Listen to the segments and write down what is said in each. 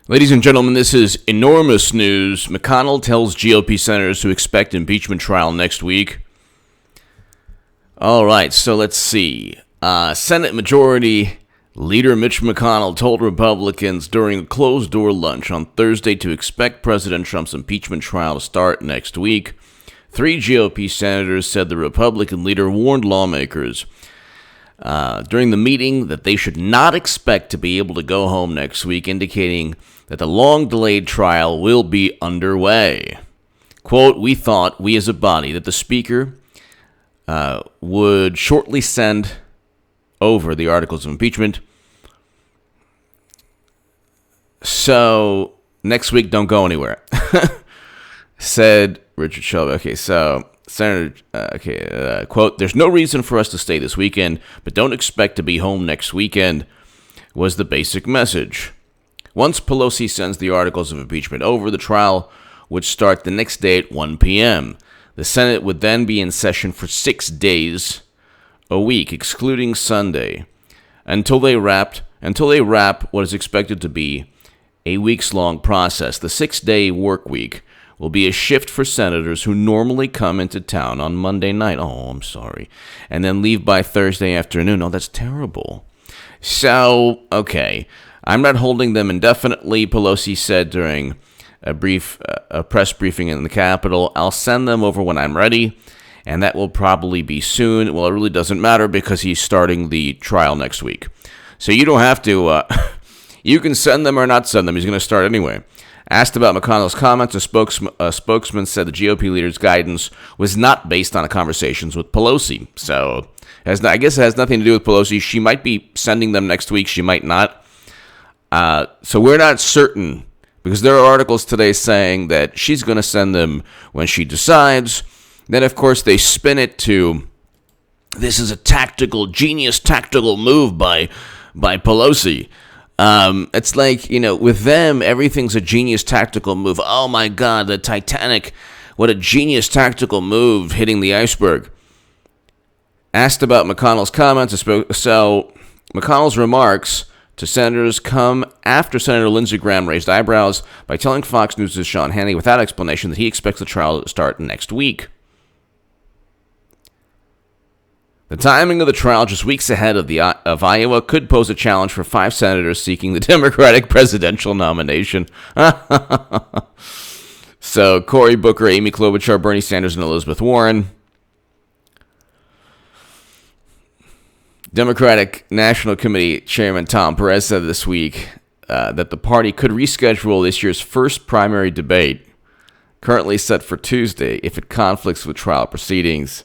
Ladies and gentlemen, this is enormous news. McConnell tells GOP senators to expect impeachment trial next week. All right, so let's see. Senate Majority Leader Mitch McConnell told Republicans during a closed-door lunch on Thursday to expect President Trump's impeachment trial to start next week. 3 GOP senators said the Republican leader warned lawmakers during the meeting that they should not expect to be able to go home next week, indicating that the long-delayed trial will be underway. Quote, "We thought, we as a body, that the Speaker would shortly send over the articles of impeachment. So next week, don't go anywhere," said Richard Shelby. Okay, so Senator, quote, "There's no reason for us to stay this weekend, but don't expect to be home next weekend," was the basic message. Once Pelosi sends the articles of impeachment over, the trial would start the next day at 1 p.m. The Senate would then be in session for 6 days a week, excluding Sunday, until they wrap what is expected to be a weeks-long process. The 6-day work week will be a shift for senators who normally come into town on Monday night. Oh, I'm sorry. And then leave by Thursday afternoon. Oh, that's terrible. So, okay. "I'm not holding them indefinitely," Pelosi said during a press briefing in the Capitol. "I'll send them over when I'm ready, and that will probably be soon." Well, it really doesn't matter because he's starting the trial next week. So you don't have to, you can send them or not send them. He's going to start anyway. Asked about McConnell's comments, a spokesman said the GOP leader's guidance was not based on conversations with Pelosi. So I guess it has nothing to do with Pelosi. She might be sending them next week. She might not. So we're not certain, because there are articles today saying that she's going to send them when she decides. Then, of course, they spin it to, this is a genius tactical move by Pelosi. It's like, with them, everything's a genius tactical move. Oh my God, the Titanic, what a genius tactical move hitting the iceberg. Asked about McConnell's comments, so McConnell's remarks to senators come after Senator Lindsey Graham raised eyebrows by telling Fox News' Sean Hannity without explanation that he expects the trial to start next week. The timing of the trial, just weeks ahead of Iowa, could pose a challenge for 5 senators seeking the Democratic presidential nomination. So, Cory Booker, Amy Klobuchar, Bernie Sanders, and Elizabeth Warren. Democratic National Committee Chairman Tom Perez said this week that the party could reschedule this year's first primary debate, currently set for Tuesday, if it conflicts with trial proceedings.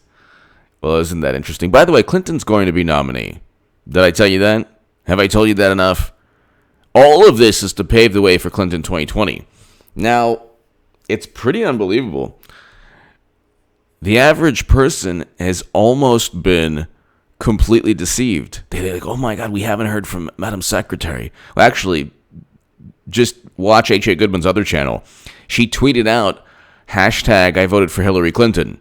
Well, isn't that interesting? By the way, Clinton's going to be nominee. Did I tell you that? Have I told you that enough? All of this is to pave the way for Clinton 2020. Now, it's pretty unbelievable. The average person has almost been completely deceived. They're like, oh my God, we haven't heard from Madam Secretary. Well, actually, just watch H.A. Goodman's other channel. She tweeted out, # I voted for Hillary Clinton,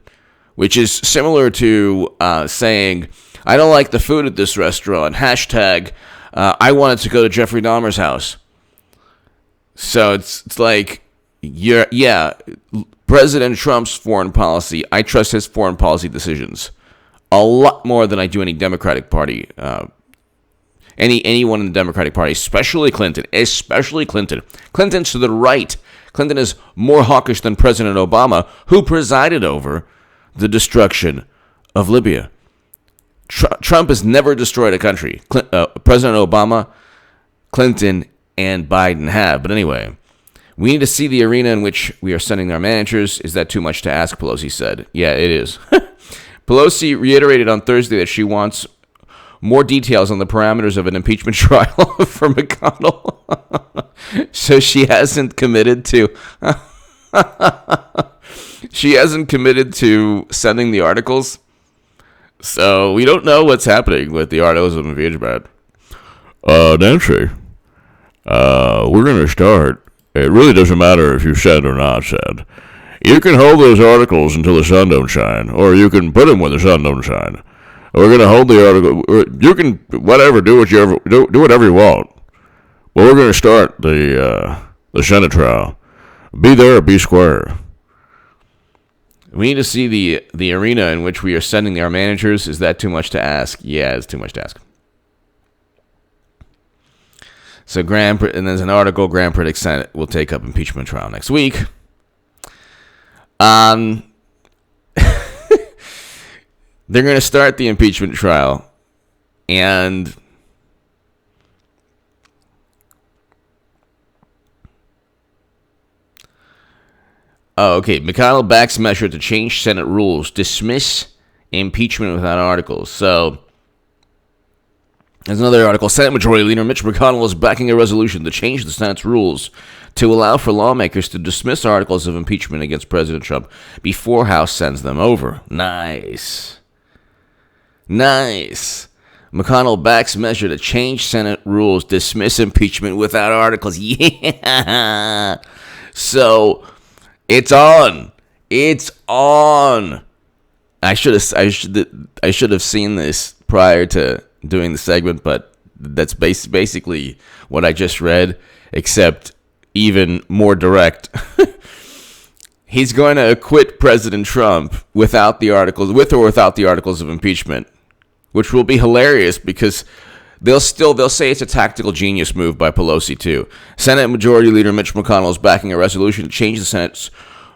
which is similar to saying, I don't like the food at this restaurant, # I wanted to go to Jeffrey Dahmer's house. So it's like, yeah, President Trump's foreign policy, I trust his foreign policy decisions a lot more than I do any Democratic Party, anyone in the Democratic Party, especially Clinton. Clinton's to the right. Clinton is more hawkish than President Obama, who presided over the destruction of Libya. Trump has never destroyed a country. President Obama, Clinton, and Biden have. But anyway, we need to see the arena in which we are sending our managers. Is that too much to ask? Pelosi said. Yeah, it is. Pelosi reiterated on Thursday that she wants more details on the parameters of an impeachment trial for McConnell. So she hasn't committed to sending the articles. So we don't know what's happening with the articles of impeachment. Nancy, we're going to start. It really doesn't matter if you said or not said. You can hold those articles until the sun don't shine, or you can put them when the sun don't shine. We're going to hold the article. You can, whatever, do whatever you want. Well, we're going to start the Senate trial. Be there or be square. We need to see the arena in which we are sending our managers. Is that too much to ask? Yeah, it's too much to ask. So and there's an article, Graham predicts Senate will take up impeachment trial next week. They're going to start the impeachment trial, and McConnell backs measure to change Senate rules, dismiss impeachment without articles. So there's another article. Senate Majority Leader Mitch McConnell is backing a resolution to change the Senate's rules to allow for lawmakers to dismiss articles of impeachment against President Trump before House sends them over. Nice. McConnell backs measure to change Senate rules, dismiss impeachment without articles. Yeah. So it's on. I should have seen this prior to doing the segment, but that's basically what I just read, except even more direct. He's going to acquit President Trump with or without the articles of impeachment, which will be hilarious because they'll say it's a tactical genius move by Pelosi too. Senate Majority Leader Mitch McConnell is backing a resolution to change the Senate's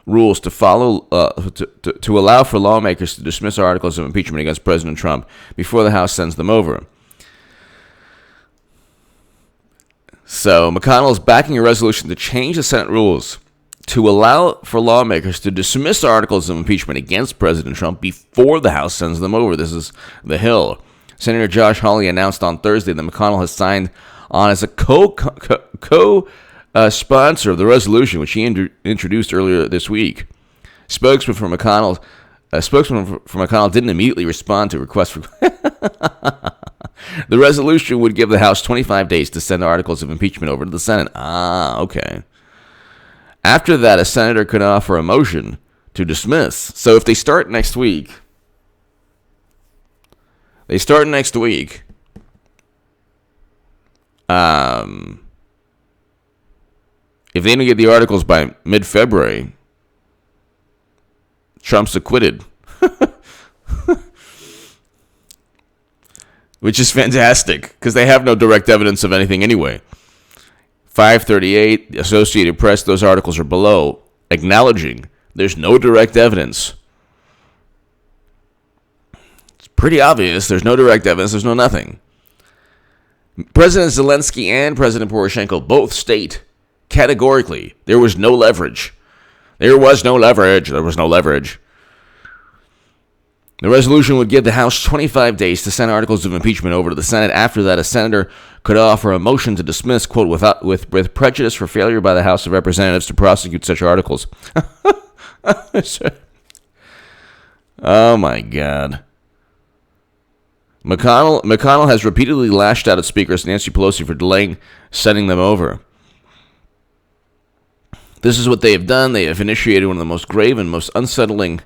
rules to allow for lawmakers to dismiss articles of impeachment against President Trump before the House sends them over. So McConnell is backing a resolution to change the Senate rules to allow for lawmakers to dismiss articles of impeachment against President Trump before the House sends them over. This is The Hill. Senator Josh Hawley announced on Thursday that McConnell has signed on as a co-sponsor of the resolution, which he introduced earlier this week. Spokesman for McConnell didn't immediately respond to requests for... The resolution would give the House 25 days to send articles of impeachment over to the Senate. Okay. After that, a senator could offer a motion to dismiss. So if they start next week, if they don't get the articles by mid-February, Trump's acquitted. Which is fantastic, because they have no direct evidence of anything anyway. 538, Associated Press, those articles are below, acknowledging there's no direct evidence. It's pretty obvious. There's no direct evidence. There's no nothing. President Zelensky and President Poroshenko both state categorically there was no leverage. The resolution would give the House 25 days to send articles of impeachment over to the Senate. After that, a senator could offer a motion to dismiss, quote, with prejudice for failure by the House of Representatives to prosecute such articles. Oh, my God. McConnell has repeatedly lashed out at Speaker Nancy Pelosi for delaying sending them over. This is what they have done. They have initiated one of the most grave and most unsettling...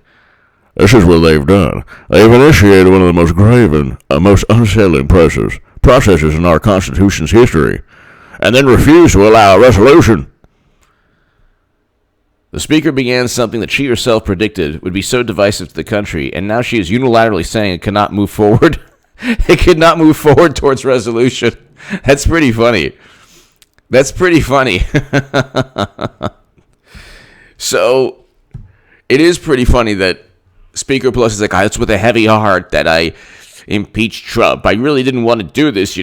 This is what they've done. They've initiated one of the most grave and most unsettling processes in our Constitution's history, and then refused to allow a resolution. The Speaker began something that she herself predicted would be so divisive to the country, and now she is unilaterally saying it cannot move forward. It could not move forward towards resolution. That's pretty funny. So, it is pretty funny that Speaker Pelosi is like, it's with a heavy heart that I impeached Trump. I really didn't want to do this,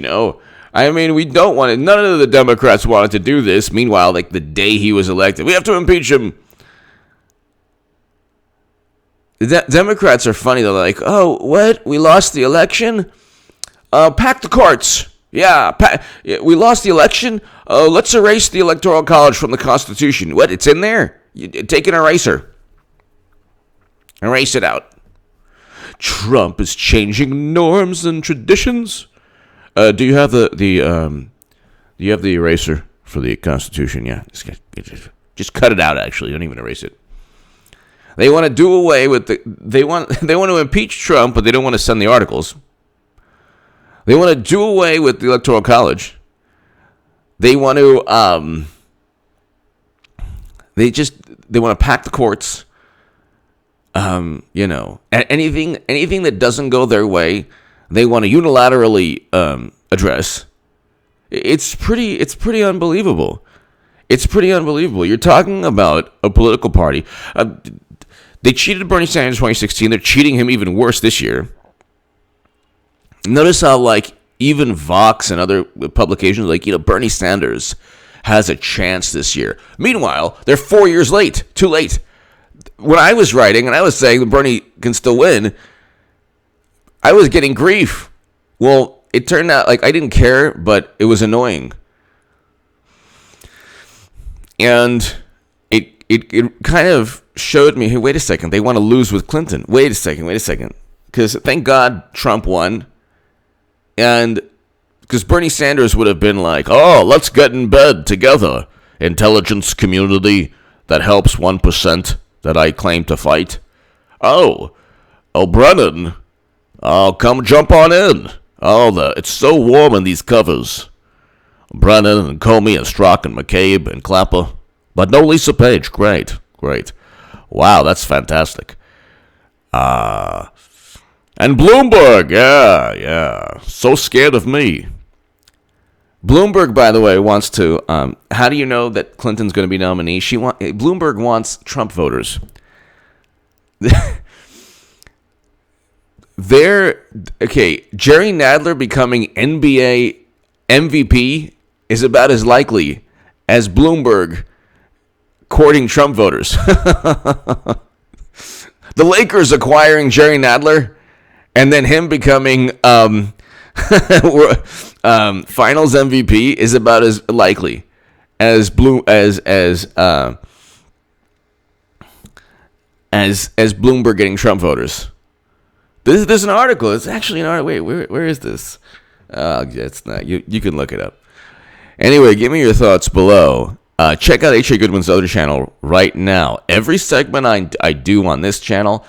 I mean, we don't want it. None of the Democrats wanted to do this. Meanwhile, like the day he was elected, we have to impeach him. The Democrats are funny. They're like, oh, what? We lost the election? Pack the courts. Yeah, we lost the election? Let's erase the Electoral College from the Constitution. What? It's in there? Take an eraser. Erase it out. Trump is changing norms and traditions. Do you have the eraser for the Constitution? Yeah, just cut it out. Actually, don't even erase it. They want to do away with they want to impeach Trump, but they don't want to send the articles. They want to do away with the Electoral College. They want to they want to pack the courts. Anything that doesn't go their way, they want to unilaterally address. It's pretty unbelievable. It's pretty unbelievable. You're talking about a political party. They cheated Bernie Sanders in 2016. They're cheating him even worse this year. Notice how, like, even Vox and other publications, like, Bernie Sanders has a chance this year. Meanwhile, they're 4 years late. Too late. When I was writing and I was saying that Bernie can still win, I was getting grief. Well, it turned out like I didn't care, but it was annoying. And it kind of showed me, hey, wait a second, they want to lose with Clinton. Wait a second. Because thank God Trump won. And because Bernie Sanders would have been like, oh, let's get in bed together. Intelligence community that helps 1% that I claim to fight. Oh, Brennan, come jump on in. It's so warm in these covers. Brennan and Comey and Strzok and McCabe and Clapper. But no Lisa Page. Great. Wow, that's fantastic. And Bloomberg, yeah. So scared of me. Bloomberg, by the way, wants to. How do you know that Clinton's going to be nominee? Bloomberg wants Trump voters. Jerry Nadler becoming NBA MVP is about as likely as Bloomberg courting Trump voters. The Lakers acquiring Jerry Nadler, and then him becoming Finals MVP is about as likely as Bloomberg getting Trump voters. There's an article. It's actually an article. Wait, where is this? It's not. You can look it up. Anyway, give me your thoughts below. Check out H.A. Goodman's other channel right now. Every segment I do on this channel,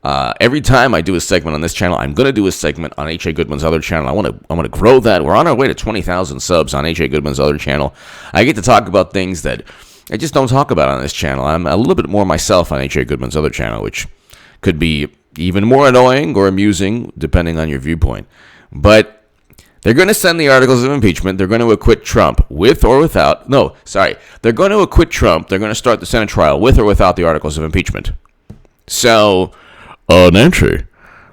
every time I do a segment on this channel, I'm going to do a segment on H.A. Goodman's other channel. I want to grow that. We're on our way to 20,000 subs on H.A. Goodman's other channel. I get to talk about things that I just don't talk about on this channel. I'm a little bit more myself on H.A. Goodman's other channel, which could be even more annoying or amusing, depending on your viewpoint. But they're going to send the articles of impeachment. They're going to acquit Trump with or without. No, sorry. They're going to acquit Trump. They're going to start the Senate trial with or without the articles of impeachment. So, Nancy,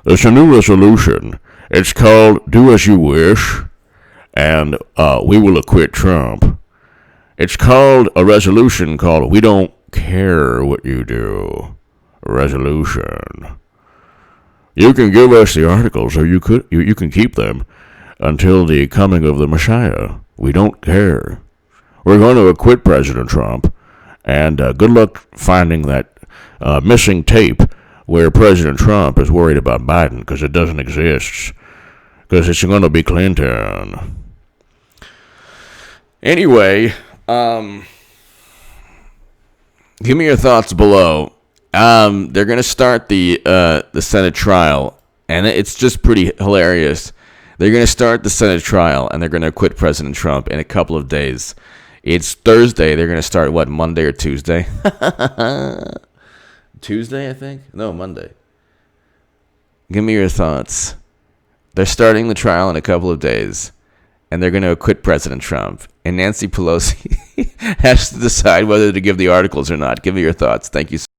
there's a new resolution. It's called Do As You Wish, and we will acquit Trump. It's called a resolution called We Don't Care What You Do. Resolution. You can give us the articles, or you can keep them until the coming of the Messiah. We don't care. We're going to acquit President Trump, and good luck finding that missing tape where President Trump is worried about Biden, because it doesn't exist, because it's going to be Clinton. Anyway, give me your thoughts below. They're going to start the Senate trial, and it's just pretty hilarious. They're going to start the Senate trial, and they're going to acquit President Trump in a couple of days. It's Thursday. They're going to start, Monday or Tuesday? Tuesday, I think? No, Monday. Give me your thoughts. They're starting the trial in a couple of days, and they're going to acquit President Trump. And Nancy Pelosi has to decide whether to give the articles or not. Give me your thoughts. Thank you so much.